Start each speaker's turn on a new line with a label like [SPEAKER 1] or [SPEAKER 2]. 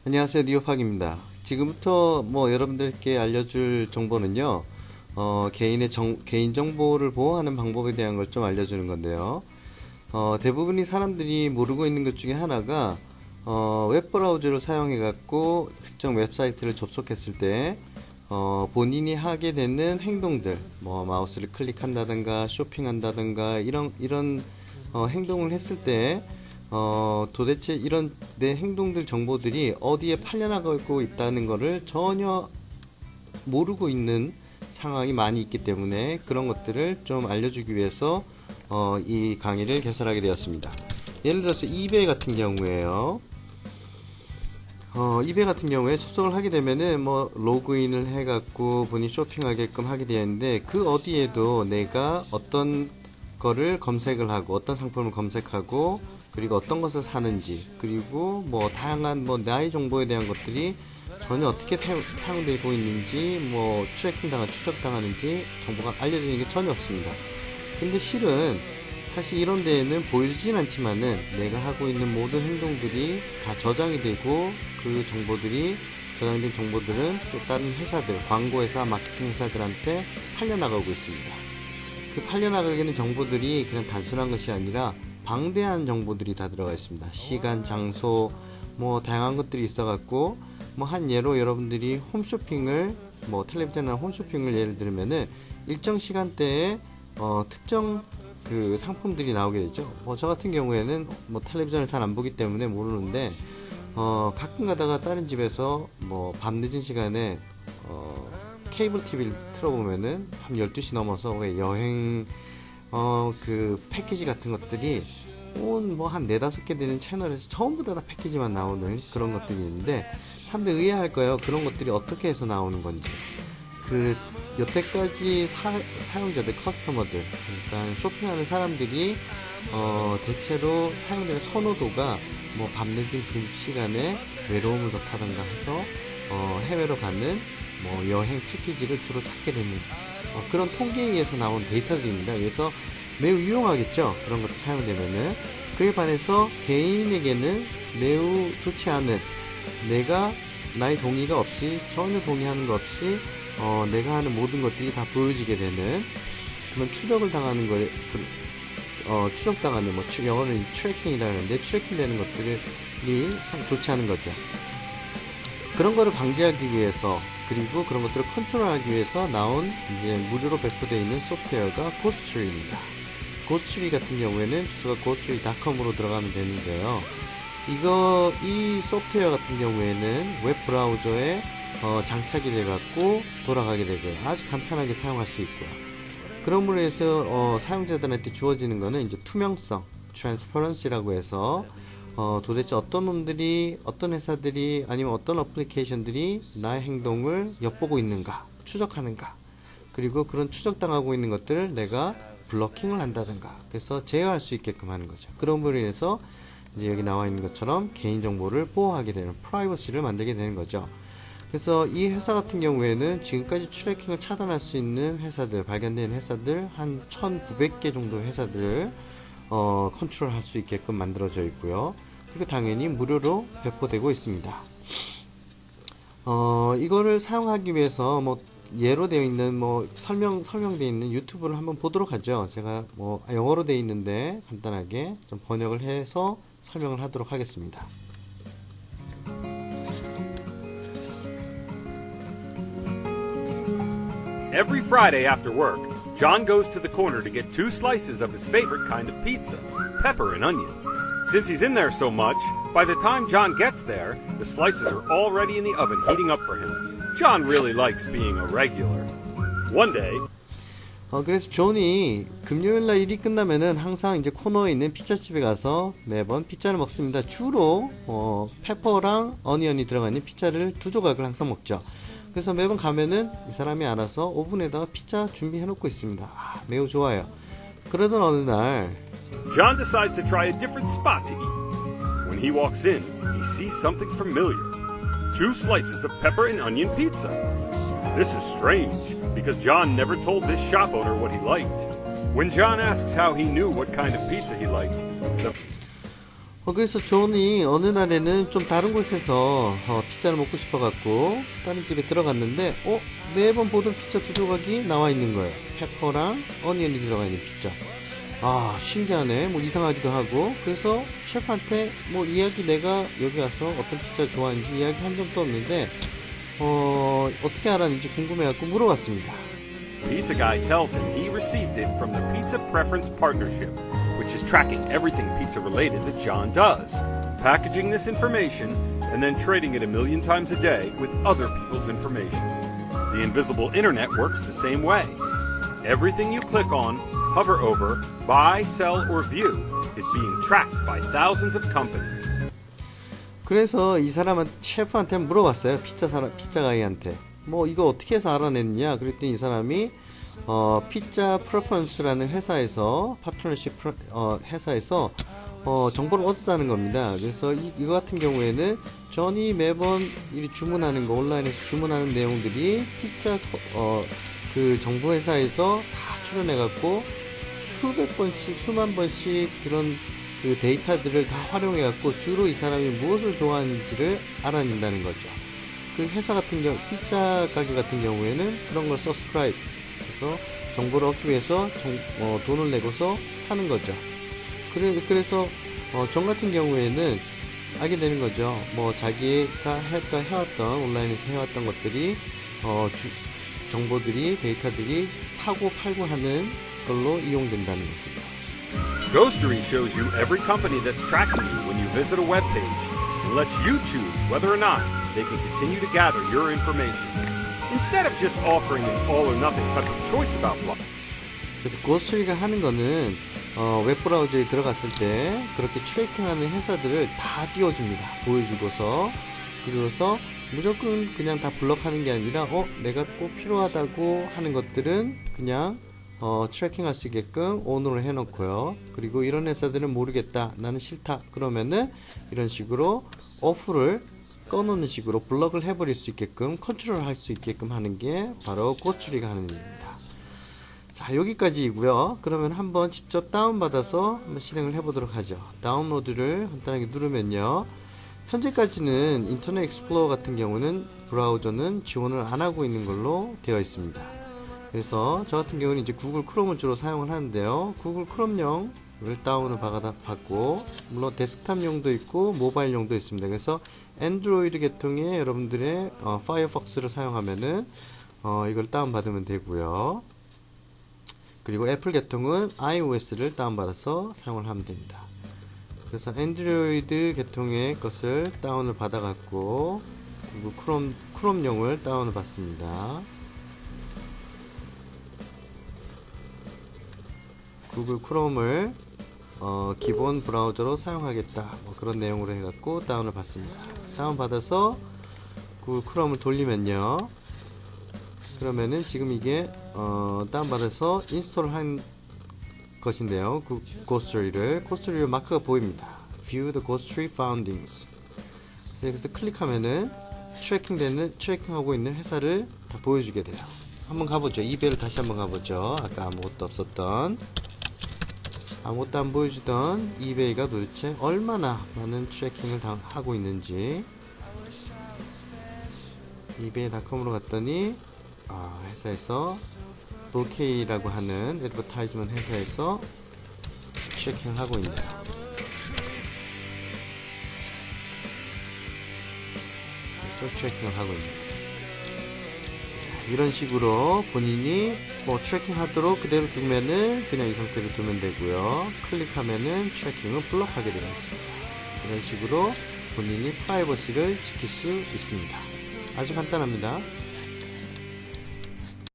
[SPEAKER 1] 안녕하세요, 니오팍입니다. 지금부터 여러분들께 알려줄 정보는요, 개인 정보를 보호하는 방법에 대한 걸 좀 알려주는 건데요. 대부분이 사람들이 모르고 있는 것 중에 하나가, 웹 브라우저를 사용해 갖고 특정 웹사이트를 접속했을 때, 본인이 하게 되는 행동들, 마우스를 클릭한다든가, 쇼핑한다든가, 이런 행동을 했을 때, 도대체 이런 내 행동들 정보들이 어디에 팔려나가고 있다는 것을 전혀 모르고 있는 상황이 많이 있기 때문에 그런 것들을 좀 알려주기 위해서 이 강의를 개설하게 되었습니다. 예를 들어서 이베이 같은 경우에요. 이베이 같은 경우에 접속을 하게 되면은 로그인을 해갖고 본인 쇼핑하게끔 하게 되는데 그 어디에도 내가 어떤 거를 검색을 하고 어떤 상품을 검색하고 그리고 어떤 것을 사는지 그리고 다양한 나의 정보에 대한 것들이 전혀 어떻게 사용되고 있는지 추적당하는지 정보가 알려지는 게 전혀 없습니다. 근데 실은 사실 이런 데에는 보이진 않지만은 내가 하고 있는 모든 행동들이 다 저장이 되고 그 정보들이 저장된 정보들은 또 다른 회사들, 광고회사, 마케팅 회사들한테 팔려나가고 있습니다. 그 팔려나가게 되는 정보들이 그냥 단순한 것이 아니라 방대한 정보들이 다 들어가 있습니다. 시간, 장소, 다양한 것들이 있어갖고, 한 예로 여러분들이 홈쇼핑을, 텔레비전이나 홈쇼핑을 예를 들면은 일정 시간대에, 특정 그 상품들이 나오게 되죠. 저 같은 경우에는 텔레비전을 잘 안 보기 때문에 모르는데, 가끔 가다가 다른 집에서 밤 늦은 시간에, 케이블 TV를 틀어보면은 한 12시 넘어서 왜 여행 그 패키지 같은 것들이 한 4-5개 되는 채널에서 전부 다 패키지만 나오는 그런 것들이 있는데 사람들이 의아할 거예요. 그런 것들이 어떻게 해서 나오는 건지. 그 여태까지 사용자들, 커스터머들, 그러니까 쇼핑하는 사람들이 대체로 사용되는 선호도가 밤늦은 그 시간에 외로움을 더 타던가 해서 해외로 가는 여행 패키지를 주로 찾게 되는 그런 통계에 의해서 나온 데이터들입니다. 그래서 매우 유용하겠죠. 그런 것도 사용되면은 그에 반해서 개인에게는 매우 좋지 않은 내가 나의 동의가 없이 전혀 동의하는 것 없이 내가 하는 모든 것들이 다 보여지게 되는 그런 추적을 당하는 걸 추적당하는 영어는 트래킹이라고 하는데 트래킹 되는 것들이 참 좋지 않은 거죠. 그런 거를 방지하기 위해서 그리고 그런 것들을 컨트롤하기 위해서 나온 이제 무료로 배포되어 있는 소프트웨어가 고스트리입니다. 고스트리 같은 경우에는 주소가 ghostery.com으로 들어가면 되는데요. 이 소프트웨어 같은 경우에는 웹 브라우저에 장착이 돼갖고 돌아가게 되고요. 아주 간편하게 사용할 수 있고요. 그러므로 해서 사용자들한테 주어지는 거는 이제 투명성, transparency라고 해서 도대체 어떤 놈들이, 어떤 회사들이, 아니면 어떤 어플리케이션들이 나의 행동을 엿보고 있는가, 추적하는가, 그리고 그런 추적당하고 있는 것들을 내가 블로킹을 한다든가, 그래서 제어할 수 있게끔 하는 거죠. 그런 으로 인해서 이제 여기 나와 있는 것처럼 개인정보를 보호하게 되는, 프라이버시를 만들게 되는 거죠. 그래서 이 회사 같은 경우에는 지금까지 트래킹을 차단할 수 있는 회사들, 발견된 회사들, 한 1900개 정도 회사들을 컨트롤 할 수 있게끔 만들어져 있고요. 그리고 당연히 무료로 배포되고 있습니다. 이거를 사용하기 위해서 예로 되어 있는 설명되어 있는 유튜브를 한번 보도록 하죠. 제가 영어로 되어 있는데 간단하게 좀 번역을 해서 설명을 하도록 하겠습니다.
[SPEAKER 2] Every Friday after work, John goes to the corner to get 2 slices of his favorite kind of pizza, pepper and onion. Since he's in there so much, by the time John gets there, the slices are already in the oven heating up for him. John really likes being a regular. One day,
[SPEAKER 1] 그래서 존이 금요일날 일이 끝나면은 항상 이제 코너에 있는 피자집에 가서 매번 피자를 먹습니다. 주로 페퍼랑 어니언이 들어가 있는 피자를 2조각을 항상 먹죠. 그래서 매번 가면은 이 사람이 알아서 오븐에다가 피자 준비해 놓고 있습니다. 매우 좋아요. 그러던 어느 날
[SPEAKER 2] John decides to try a different spot to eat. When he walks in, he sees something familiar. 2 slices of pepper and onion pizza. This is strange, because John never told this shop owner what he liked. When John asks how he knew what kind of pizza he liked,
[SPEAKER 1] 그래서 존이 어느 날에는 좀 다른 곳에서 피자를 먹고 싶어 갖고 다른 집에 들어갔는데 매번 보던 피자 두 조각이 나와 있는 거예요. 페퍼랑 어니언이 들어가 있는 피자. 아, 신기하네. 뭐 이상하기도 하고. 그래서 셰프한테 뭐 이야기, 내가 여기 와서 어떤 피자 좋아하는지 이야기 한 적도 없는데 어떻게 알았는지 궁금해 갖고 물어봤습니다.
[SPEAKER 2] Pizza guy tells him he received it from the Pizza Preference Partnership, which is tracking everything pizza related that John does, packaging this information, and then trading it 1,000,000 times a day with other people's information. The invisible internet works the same way. Everything you click on, hover over, buy, sell, or view is being tracked by thousands of companies.
[SPEAKER 1] 그래서 이 사람은 셰프한테 물어봤어요. 피자 가이한테. 뭐 이거 어떻게 해서 알아냈냐? 그랬더니 이 사람이 피자 프레퍼런스라는 회사에서 파트너십 회사에서 정보를 얻었다는 겁니다. 그래서 이거 같은 경우에는 존이 매번 주문하는 거, 온라인에서 주문하는 내용들이 피자 그 정보 회사에서 다 출연해 갖고 수백 번씩, 수만 번씩 그런 그 데이터들을 다 활용해 갖고 주로 이 사람이 무엇을 좋아하는지를 알아낸다는 거죠. 그 회사 같은 경우, 피자 가게 같은 경우에는 그런 걸 서브스크라이브 해서 정보를 얻기 위해서 돈을 내고서 사는 거죠. 그래서 존 같은 경우에는 알게 되는 거죠. 뭐 자기가 해왔던 온라인에서 해왔던 것들이 정보들이, 데이터들이 사고 팔고 하는 걸로 이용된다는 것입니다.
[SPEAKER 2] Ghostery shows you every company that's tracking you when you visit a web page and lets you choose whether or not they can continue to gather your information. Instead of just offering an all or nothing type of choice about blogging.
[SPEAKER 1] 그래서 고스트리가 하는 거는 웹브라우저에 들어갔을 때 그렇게 트래킹하는 회사들을 다 띄워줍니다. 보여주고서, 그리고서 무조건 그냥 다 블럭하는 게 아니라 내가 꼭 필요하다고 하는 것들은 그냥 트래킹할 수 있게끔 ON으로 해놓고요. 그리고 이런 회사들은 모르겠다, 나는 싫다 그러면은 이런 식으로 오프를 꺼놓는 식으로 블럭을 해버릴 수 있게끔, 컨트롤 할 수 있게끔 하는 게 바로 고스트리가 하는 일입니다. 자, 여기까지이고요. 그러면 한번 직접 다운받아서 한번 실행을 해보도록 하죠. 다운로드를 간단하게 누르면요, 현재까지는 인터넷 익스플로러 같은 경우는 브라우저는 지원을 안 하고 있는 걸로 되어 있습니다. 그래서 저 같은 경우는 이제 구글 크롬을 주로 사용을 하는데요, 구글 크롬용을 다운을 받고, 물론 데스크탑용도 있고 모바일용도 있습니다. 그래서 안드로이드 계통의 여러분들의 파이어폭스를 사용하면은 이걸 다운받으면 되고요. 그리고 애플 계통은 iOS를 다운받아서 사용을 하면 됩니다. 그래서 안드로이드 계통의 것을 다운을 받아 갖고 구글 크롬용을 다운을 받습니다. 구글 크롬을 기본 브라우저로 사용하겠다, 뭐 그런 내용으로 해갖고 다운을 받습니다. 다운 받아서 구글 크롬을 돌리면요, 그러면은 지금 이게 다운 받아서 인스톨을 한 것인데요, 고스트리를 마크가 보입니다. View the Ghostery Foundings. 여기서 클릭하면은 트래킹하고 있는 회사를 다 보여주게 돼요. 한번 가보죠. 이베이를 다시 한번 가보죠. 아까 아무것도 안 보여주던 이베이가 도대체 얼마나 많은 트래킹을 하고 있는지. 이베이닷컴으로 갔더니 회사에서 볼케이라고 하는 애드버타이즈먼트 회사에서 트래킹을 하고 있네요. 그래서 트래킹을 하고 있네요. 이런 식으로 본인이 트래킹 하도록 그대로 두면은 그냥 이 상태로 두면 되고요. 클릭하면은 트래킹을 블럭하게 되어 있습니다. 이런 식으로 본인이 프라이버시를 지킬 수 있습니다. 아주 간단합니다.